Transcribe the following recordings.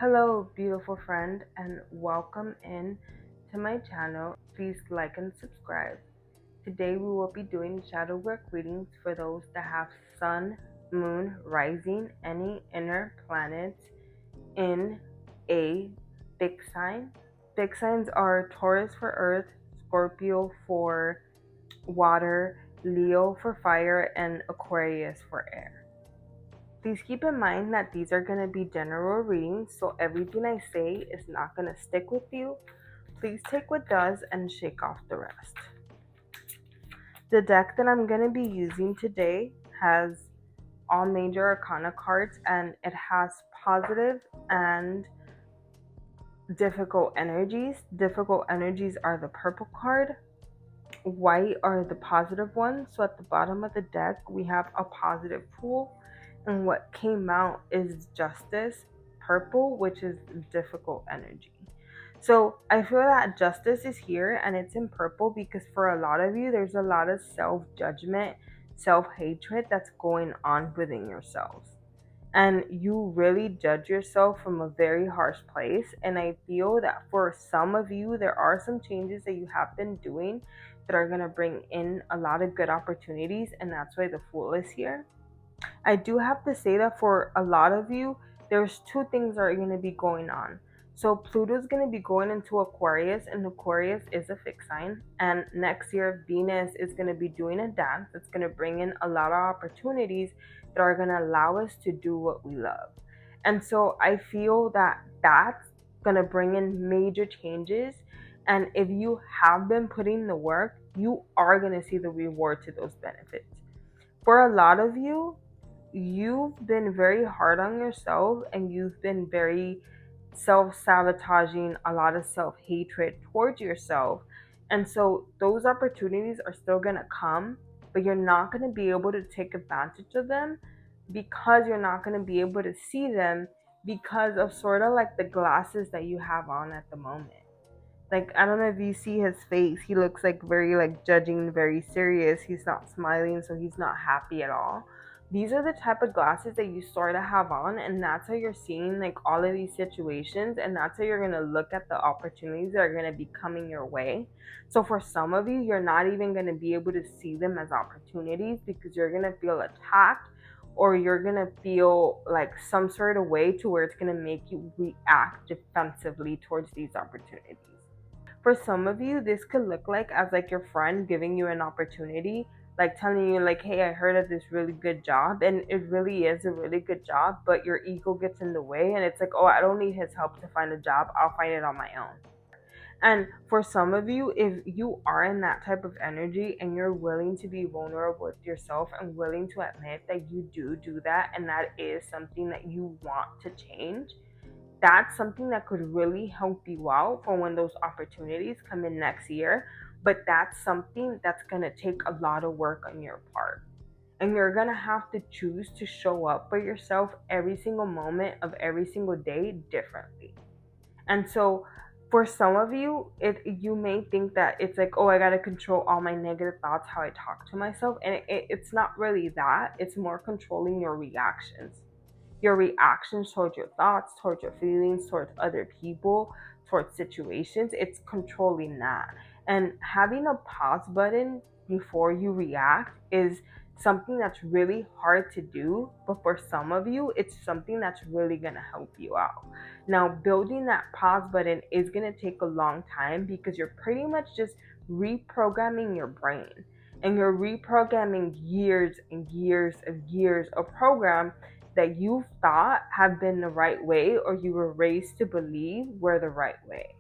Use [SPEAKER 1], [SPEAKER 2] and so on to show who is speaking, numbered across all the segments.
[SPEAKER 1] Hello, beautiful friend, and welcome in to my channel. Please like and subscribe. Today, we will be doing shadow work readings for those that have sun, moon, rising, any inner planets in a big sign. Big signs are Taurus for earth, Scorpio for water, Leo for fire, and Aquarius for air. Please keep in mind that these are going to be general readings, so everything I say is not going to stick with you. Please take what does and shake off the rest. The deck that I'm going to be using today has all major arcana cards, and it has positive and difficult energies. Difficult energies are the purple card, white are the positive ones. So at the bottom of the deck, we have a positive pool, and what came out is justice, purple, which is difficult energy. So I feel that justice is here and it's in purple because for a lot of you, there's a lot of self judgment, self hatred that's going on within yourselves. And you really judge yourself from a very harsh place. And I feel that for some of you, there are some changes that you have been doing that are going to bring in a lot of good opportunities. And that's why the Fool is here. I do have to say that for a lot of you, there's two things that are going to be going on. So Pluto's going to be going into Aquarius, and Aquarius is a fixed sign. And next year, Venus is going to be doing a dance that's going to bring in a lot of opportunities that are going to allow us to do what we love. And so I feel that that's going to bring in major changes. And if you have been putting the work, you are going to see the reward to those benefits. For a lot of you, you've been very hard on yourself and you've been very self-sabotaging, a lot of self-hatred towards yourself. And so those opportunities are still going to come, but you're not going to be able to take advantage of them because you're not going to be able to see them because of sort of like the glasses that you have on at the moment. Like, I don't know if you see his face, he looks like very like judging, very serious. He's not smiling, so he's not happy at all. These are the type of glasses that you sort of have on, and that's how you're seeing like all of these situations, and that's how you're going to look at the opportunities that are going to be coming your way. So for some of you, you're not even going to be able to see them as opportunities because you're going to feel attacked, or you're going to feel like some sort of way to where it's going to make you react defensively towards these opportunities. For some of you, this could look like as like your friend giving you an opportunity, like telling you like, hey, I heard of this really good job, and it really is a really good job, but your ego gets in the way and it's like, oh, I don't need his help to find a job, I'll find it on my own. And for some of you, if you are in that type of energy and you're willing to be vulnerable with yourself and willing to admit that you do that, and that is something that you want to change, that's something that could really help you out for when those opportunities come in next year. But that's something that's going to take a lot of work on your part. And you're going to have to choose to show up for yourself every single moment of every single day differently. And so for some of you, you may think that it's like, oh, I got to control all my negative thoughts, how I talk to myself. And it's not really that. It's more controlling your reactions towards your thoughts, towards your feelings, towards other people, towards situations. It's controlling that. And having a pause button before you react is something that's really hard to do, but for some of you, it's something that's really going to help you out. Now, building that pause button is going to take a long time because you're pretty much just reprogramming your brain, and you're reprogramming years and years of program that you thought have been the right way, or you were raised to believe were the right way.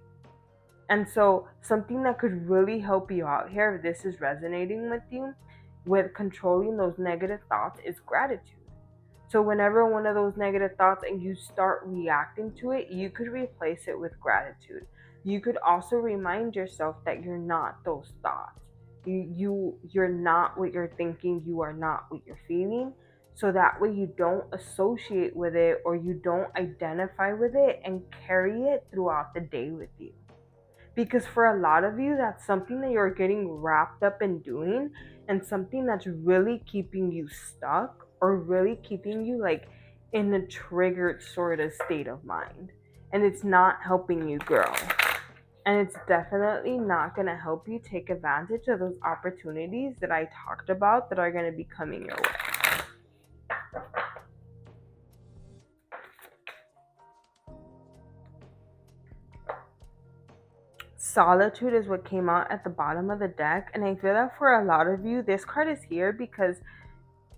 [SPEAKER 1] And so something that could really help you out here, if this is resonating with you, with controlling those negative thoughts, is gratitude. So whenever one of those negative thoughts and you start reacting to it, you could replace it with gratitude. You could also remind yourself that you're not those thoughts. You're not what you're thinking, you are not what you're feeling. So that way you don't associate with it, or you don't identify with it and carry it throughout the day with you. Because for a lot of you, that's something that you're getting wrapped up in doing, and something that's really keeping you stuck, or really keeping you like in a triggered sort of state of mind. and it's not helping you grow. And it's definitely not going to help you take advantage of those opportunities that I talked about that are going to be coming your way. Solitude is what came out at the bottom of the deck. And I feel that for a lot of you, this card is here because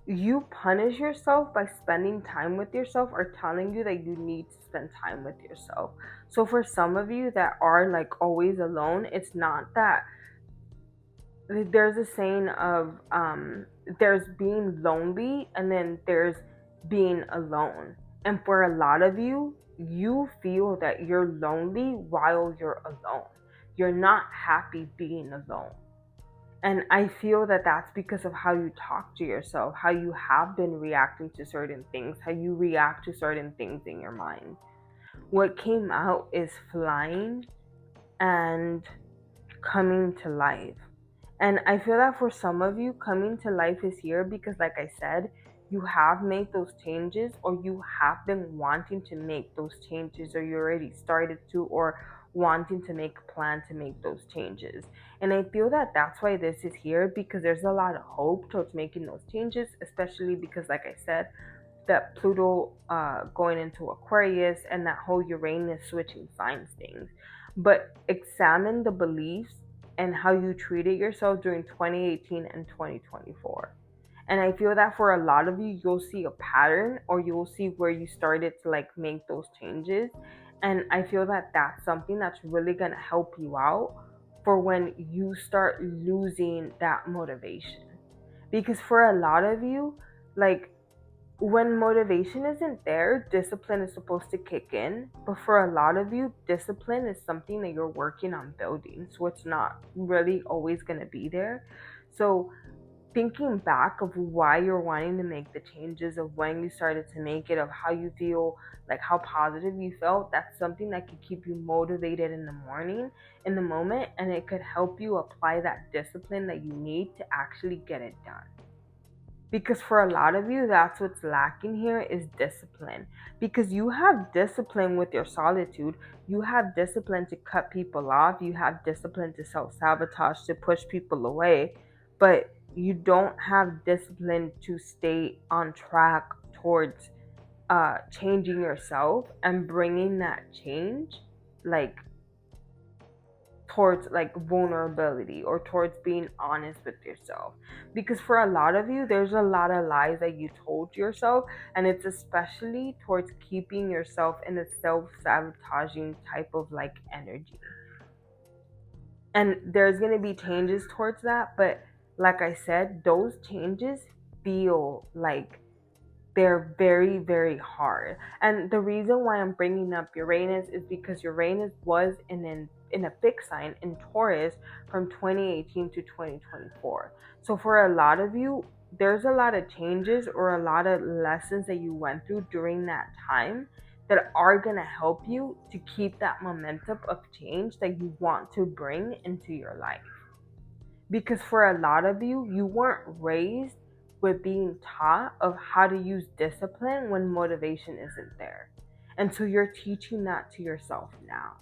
[SPEAKER 1] you punish yourself by spending time with yourself or telling you that you need to spend time with yourself. So for some of you that are like always alone, it's not that. There's a saying of there's being lonely and then there's being alone. And for a lot of you, you feel that you're lonely while you're alone. You're not happy being alone. And I feel that that's because of how you talk to yourself, how you have been reacting to certain things, how you react to certain things in your mind. What came out is flying and coming to life. And I feel that for some of you, coming to life is here because, like I said, you have made those changes, or you have been wanting to make those changes, or you already started to, or wanting to make a plan to make those changes. And I feel that that's why this is here, because there's a lot of hope towards making those changes, especially because, like I said, that Pluto going into Aquarius and that whole Uranus switching signs things. But examine the beliefs and how you treated yourself during 2018 and 2024. And I feel that for a lot of you, you'll see a pattern, or you'll see where you started to like make those changes. And I feel that that's something that's really going to help you out for when you start losing that motivation. Because for a lot of you, like, when motivation isn't there, discipline is supposed to kick in. But for a lot of you, discipline is something that you're working on building. So it's not really always going to be there. So thinking back of why you're wanting to make the changes, of when you started to make it, of how you feel, like how positive you felt, that's something that could keep you motivated in the morning, in the moment, and it could help you apply that discipline that you need to actually get it done. Because for a lot of you, that's what's lacking here is discipline. Because you have discipline with your solitude, you have discipline to cut people off, you have discipline to self-sabotage, to push people away, but you don't have discipline to stay on track towards changing yourself and bringing that change, like towards like vulnerability or towards being honest with yourself. Because for a lot of you, there's a lot of lies that you told yourself, and it's especially towards keeping yourself in a self-sabotaging type of like energy. And there's going to be changes towards that, but like I said, those changes feel like they're very, very hard. And the reason why I'm bringing up Uranus is because Uranus was in a fixed sign in Taurus from 2018 to 2024. So for a lot of you, there's a lot of changes or a lot of lessons that you went through during that time that are going to help you to keep that momentum of change that you want to bring into your life. Because for a lot of you, you weren't raised with being taught of how to use discipline when motivation isn't there. And so you're teaching that to yourself now.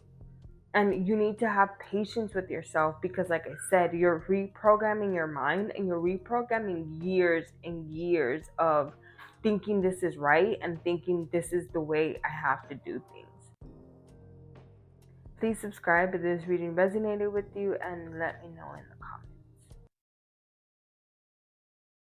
[SPEAKER 1] And you need to have patience with yourself because, like I said, you're reprogramming your mind, and you're reprogramming years and years of thinking this is right and thinking this is the way I have to do things. Please subscribe if this reading resonated with you, and let me know in the comments.